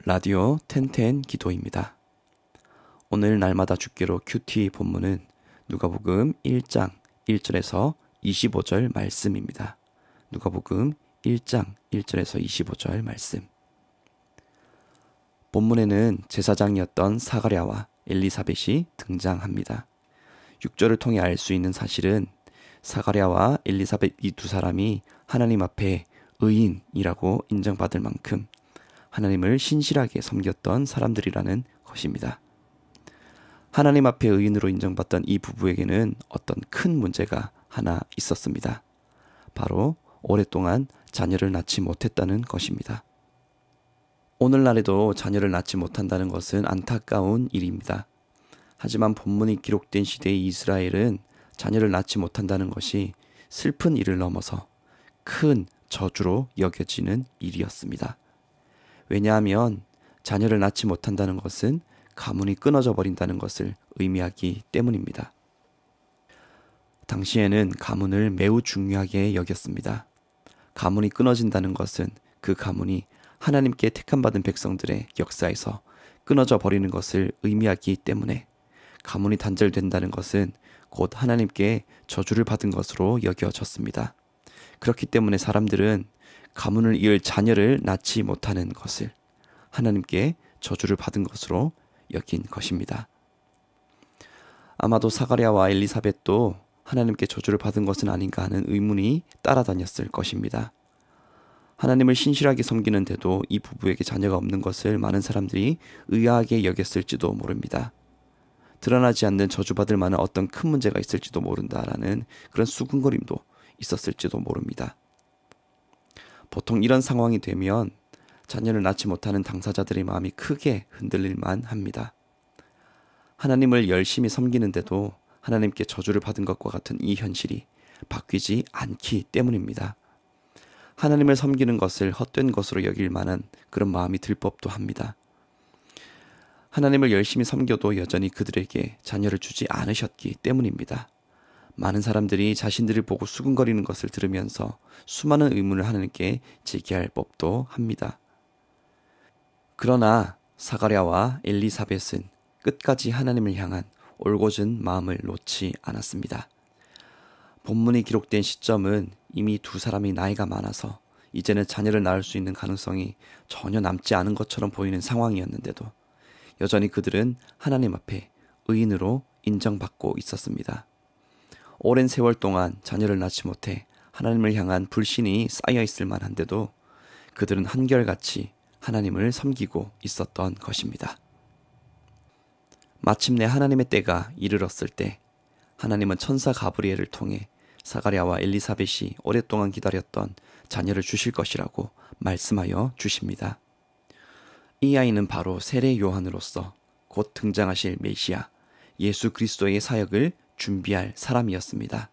라디오 텐텐 기도입니다. 오늘 날마다 죽기로 큐티 본문은 누가복음 1장 1절에서 25절 말씀입니다. 누가복음 1장 1절에서 25절 말씀. 본문에는 제사장이었던 사가랴와 엘리사벳이 등장합니다. 6절을 통해 알 수 있는 사실은 사가랴와 엘리사벳 이 두 사람이 하나님 앞에 의인이라고 인정받을 만큼 하나님을 신실하게 섬겼던 사람들이라는 것입니다. 하나님 앞에 의인으로 인정받던 이 부부에게는 어떤 큰 문제가 하나 있었습니다. 바로 오랫동안 자녀를 낳지 못했다는 것입니다. 오늘날에도 자녀를 낳지 못한다는 것은 안타까운 일입니다. 하지만 본문이 기록된 시대의 이스라엘은 자녀를 낳지 못한다는 것이 슬픈 일을 넘어서 큰 저주로 여겨지는 일이었습니다. 왜냐하면 자녀를 낳지 못한다는 것은 가문이 끊어져 버린다는 것을 의미하기 때문입니다. 당시에는 가문을 매우 중요하게 여겼습니다. 가문이 끊어진다는 것은 그 가문이 하나님께 택함받은 백성들의 역사에서 끊어져 버리는 것을 의미하기 때문에 가문이 단절된다는 것은 곧 하나님께 저주를 받은 것으로 여겨졌습니다. 그렇기 때문에 사람들은 가문을 이을 자녀를 낳지 못하는 것을 하나님께 저주를 받은 것으로 여긴 것입니다. 아마도 사가랴와 엘리사벳도 하나님께 저주를 받은 것은 아닌가 하는 의문이 따라다녔을 것입니다. 하나님을 신실하게 섬기는데도 이 부부에게 자녀가 없는 것을 많은 사람들이 의아하게 여겼을지도 모릅니다. 드러나지 않는 저주받을 만한 어떤 큰 문제가 있을지도 모른다라는 그런 수군거림도 있었을지도 모릅니다. 보통 이런 상황이 되면 자녀를 낳지 못하는 당사자들의 마음이 크게 흔들릴만 합니다. 하나님을 열심히 섬기는데도 하나님께 저주를 받은 것과 같은 이 현실이 바뀌지 않기 때문입니다. 하나님을 섬기는 것을 헛된 것으로 여길 만한 그런 마음이 들 법도 합니다. 하나님을 열심히 섬겨도 여전히 그들에게 자녀를 주지 않으셨기 때문입니다. 많은 사람들이 자신들을 보고 수군거리는 것을 들으면서 수많은 의문을 하나님께 제기할 법도 합니다. 그러나 사가랴와 엘리사벳은 끝까지 하나님을 향한 올곧은 마음을 놓지 않았습니다. 본문이 기록된 시점은 이미 두 사람이 나이가 많아서 이제는 자녀를 낳을 수 있는 가능성이 전혀 남지 않은 것처럼 보이는 상황이었는데도 여전히 그들은 하나님 앞에 의인으로 인정받고 있었습니다. 오랜 세월 동안 자녀를 낳지 못해 하나님을 향한 불신이 쌓여 있을 만한데도 그들은 한결같이 하나님을 섬기고 있었던 것입니다. 마침내 하나님의 때가 이르렀을 때 하나님은 천사 가브리엘을 통해 사가랴와 엘리사벳이 오랫동안 기다렸던 자녀를 주실 것이라고 말씀하여 주십니다. 이 아이는 바로 세례 요한으로서 곧 등장하실 메시아 예수 그리스도의 사역을 준비할 사람이었습니다.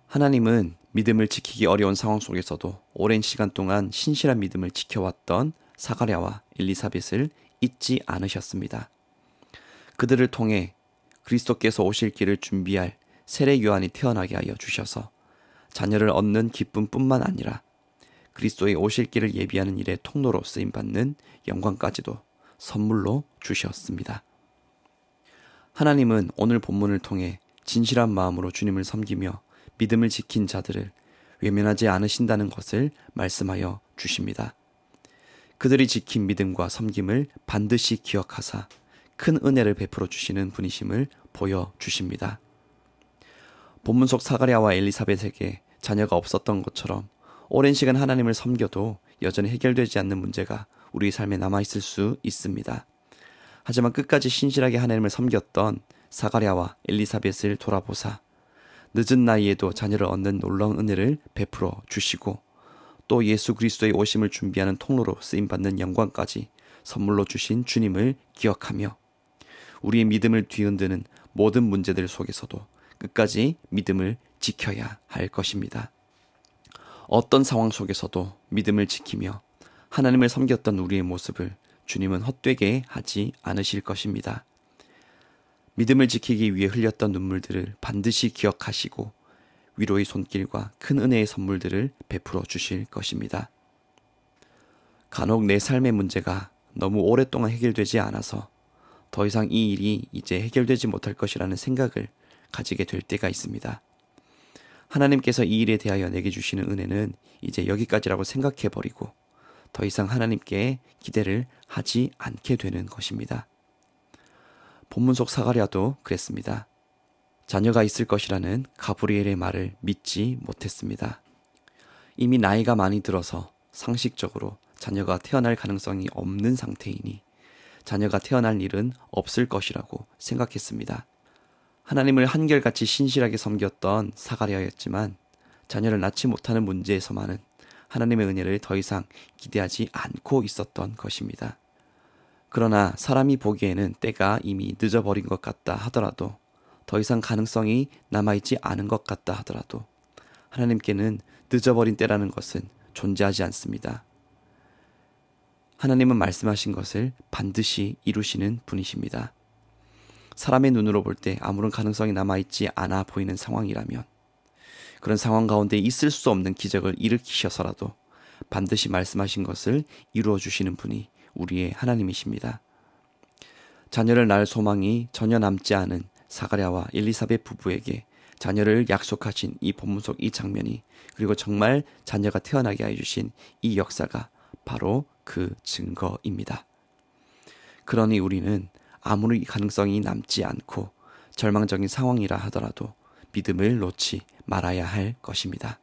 하나님은 믿음을 지키기 어려운 상황 속에서도 오랜 시간 동안 신실한 믿음을 지켜왔던 사가랴와 엘리사벳을 잊지 않으셨습니다. 그들을 통해 그리스도께서 오실 길을 준비할 세례 요한이 태어나게 하여 주셔서 자녀를 얻는 기쁨뿐만 아니라 그리스도의 오실 길을 예비하는 일의 통로로 쓰임받는 영광까지도 선물로 주셨습니다. 하나님은 오늘 본문을 통해 진실한 마음으로 주님을 섬기며 믿음을 지킨 자들을 외면하지 않으신다는 것을 말씀하여 주십니다. 그들이 지킨 믿음과 섬김을 반드시 기억하사 큰 은혜를 베풀어 주시는 분이심을 보여주십니다. 본문 속 사가랴와 엘리사벳에게 자녀가 없었던 것처럼 오랜 시간 하나님을 섬겨도 여전히 해결되지 않는 문제가 우리 삶에 남아있을 수 있습니다. 하지만 끝까지 신실하게 하나님을 섬겼던 사가랴와 엘리사벳을 돌아보사 늦은 나이에도 자녀를 얻는 놀라운 은혜를 베풀어 주시고 또 예수 그리스도의 오심을 준비하는 통로로 쓰임받는 영광까지 선물로 주신 주님을 기억하며 우리의 믿음을 뒤흔드는 모든 문제들 속에서도 끝까지 믿음을 지켜야 할 것입니다. 어떤 상황 속에서도 믿음을 지키며 하나님을 섬겼던 우리의 모습을 주님은 헛되게 하지 않으실 것입니다. 믿음을 지키기 위해 흘렸던 눈물들을 반드시 기억하시고 위로의 손길과 큰 은혜의 선물들을 베풀어 주실 것입니다. 간혹 내 삶의 문제가 너무 오랫동안 해결되지 않아서 더 이상 이 일이 이제 해결되지 못할 것이라는 생각을 가지게 될 때가 있습니다. 하나님께서 이 일에 대하여 내게 주시는 은혜는 이제 여기까지라고 생각해버리고 더 이상 하나님께 기대를 하지 않게 되는 것입니다. 본문 속 사가랴도 그랬습니다. 자녀가 있을 것이라는 가브리엘의 말을 믿지 못했습니다. 이미 나이가 많이 들어서 상식적으로 자녀가 태어날 가능성이 없는 상태이니 자녀가 태어날 일은 없을 것이라고 생각했습니다. 하나님을 한결같이 신실하게 섬겼던 사가랴였지만 자녀를 낳지 못하는 문제에서만은 하나님의 은혜를 더 이상 기대하지 않고 있었던 것입니다. 그러나 사람이 보기에는 때가 이미 늦어버린 것 같다 하더라도 더 이상 가능성이 남아있지 않은 것 같다 하더라도 하나님께는 늦어버린 때라는 것은 존재하지 않습니다. 하나님은 말씀하신 것을 반드시 이루시는 분이십니다. 사람의 눈으로 볼 때 아무런 가능성이 남아있지 않아 보이는 상황이라면 그런 상황 가운데 있을 수 없는 기적을 일으키셔서라도 반드시 말씀하신 것을 이루어 주시는 분이 우리의 하나님이십니다. 자녀를 낳을 소망이 전혀 남지 않은 사가랴와 엘리사벳 부부에게 자녀를 약속하신 이 본문 속 이 장면이 그리고 정말 자녀가 태어나게 해주신 이 역사가 바로 그 증거입니다. 그러니 우리는 아무리 가능성이 남지 않고 절망적인 상황이라 하더라도 믿음을 놓지 말아야 할 것입니다.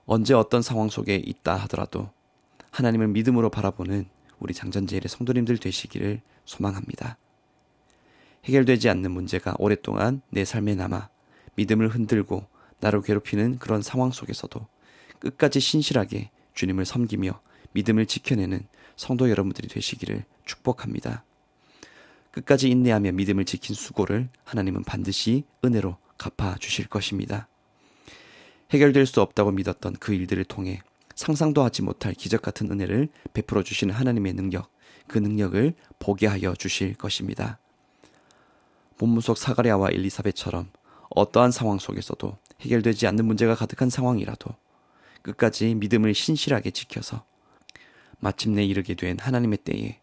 언제 어떤 상황 속에 있다 하더라도 하나님을 믿음으로 바라보는 우리 장전제일의 성도님들 되시기를 소망합니다. 해결되지 않는 문제가 오랫동안 내 삶에 남아 믿음을 흔들고 나를 괴롭히는 그런 상황 속에서도 끝까지 신실하게 주님을 섬기며 믿음을 지켜내는 성도 여러분들이 되시기를 축복합니다. 끝까지 인내하며 믿음을 지킨 수고를 하나님은 반드시 은혜로 갚아주실 것입니다. 해결될 수 없다고 믿었던 그 일들을 통해 상상도 하지 못할 기적 같은 은혜를 베풀어 주시는 하나님의 능력, 그 능력을 보게 하여 주실 것입니다. 본문 속 사가랴와 엘리사벳처럼 어떠한 상황 속에서도 해결되지 않는 문제가 가득한 상황이라도 끝까지 믿음을 신실하게 지켜서 마침내 이르게 된 하나님의 때에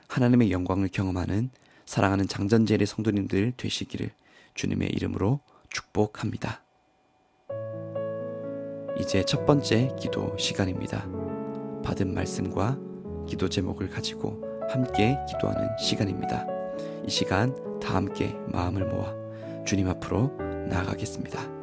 하나님의 영광을 경험하는 사랑하는 장전제일의 성도님들 되시기를 주님의 이름으로 축복합니다. 이제 첫 번째 기도 시간입니다. 받은 말씀과 기도 제목을 가지고 함께 기도하는 시간입니다. 이 시간 다 함께 마음을 모아 주님 앞으로 나아가겠습니다.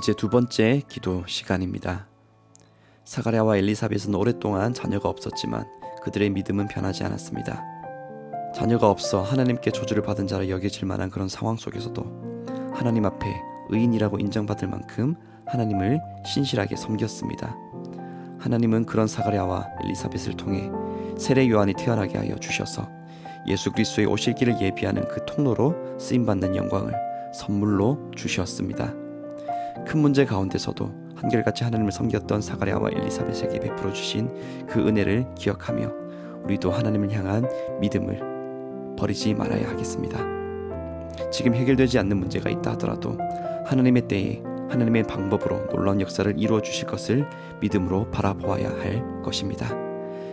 이제 두 번째 기도 시간입니다. 사가랴와 엘리사벳은 오랫동안 자녀가 없었지만 그들의 믿음은 변하지 않았습니다. 자녀가 없어 하나님께 저주를 받은 자로 여겨질 만한 그런 상황 속에서도 하나님 앞에 의인이라고 인정받을 만큼 하나님을 신실하게 섬겼습니다. 하나님은 그런 사가랴와 엘리사벳을 통해 세례 요한이 태어나게 하여 주셔서 예수 그리스도의 오실 길을 예비하는 그 통로로 쓰임받는 영광을 선물로 주셨습니다. 큰 문제 가운데서도 한결같이 하나님을 섬겼던 사가랴와 엘리사벳에게 베풀어 주신 그 은혜를 기억하며 우리도 하나님을 향한 믿음을 버리지 말아야 하겠습니다. 지금 해결되지 않는 문제가 있다 하더라도 하나님의 때에 하나님의 방법으로 놀라운 역사를 이루어 주실 것을 믿음으로 바라보아야 할 것입니다.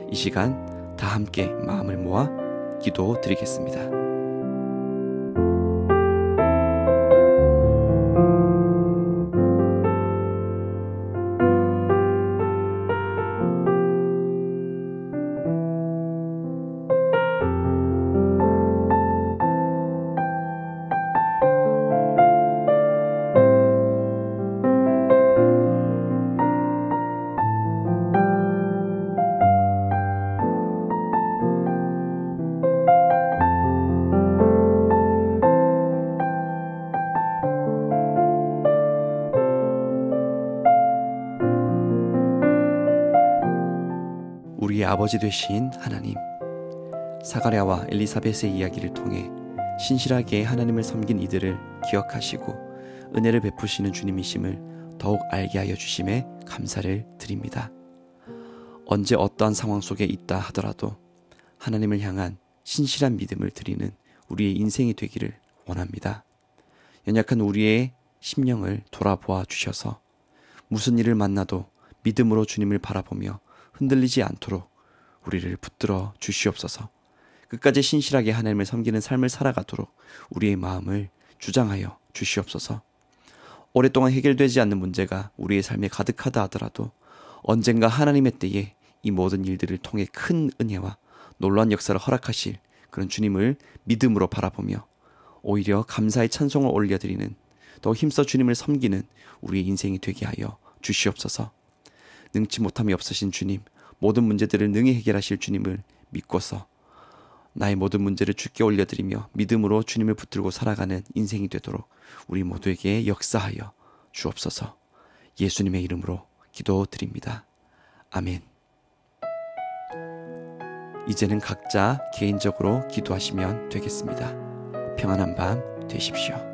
이 시간 다 함께 마음을 모아 기도 드리겠습니다. 우리의 아버지 되신 하나님, 사가랴와 엘리사벳의 이야기를 통해 신실하게 하나님을 섬긴 이들을 기억하시고 은혜를 베푸시는 주님이심을 더욱 알게 하여 주심에 감사를 드립니다. 언제 어떠한 상황 속에 있다 하더라도 하나님을 향한 신실한 믿음을 드리는 우리의 인생이 되기를 원합니다. 연약한 우리의 심령을 돌아보아 주셔서 무슨 일을 만나도 믿음으로 주님을 바라보며 흔들리지 않도록 우리를 붙들어 주시옵소서. 끝까지 신실하게 하나님을 섬기는 삶을 살아가도록 우리의 마음을 주장하여 주시옵소서. 오랫동안 해결되지 않는 문제가 우리의 삶에 가득하다 하더라도 언젠가 하나님의 때에 이 모든 일들을 통해 큰 은혜와 놀라운 역사를 허락하실 그런 주님을 믿음으로 바라보며 오히려 감사의 찬송을 올려드리는, 더 힘써 주님을 섬기는 우리의 인생이 되게 하여 주시옵소서. 능치 못함이 없으신 주님, 모든 문제들을 능히 해결하실 주님을 믿고서 나의 모든 문제를 주께 올려드리며 믿음으로 주님을 붙들고 살아가는 인생이 되도록 우리 모두에게 역사하여 주옵소서. 예수님의 이름으로 기도드립니다. 아멘. 이제는 각자 개인적으로 기도하시면 되겠습니다. 평안한 밤 되십시오.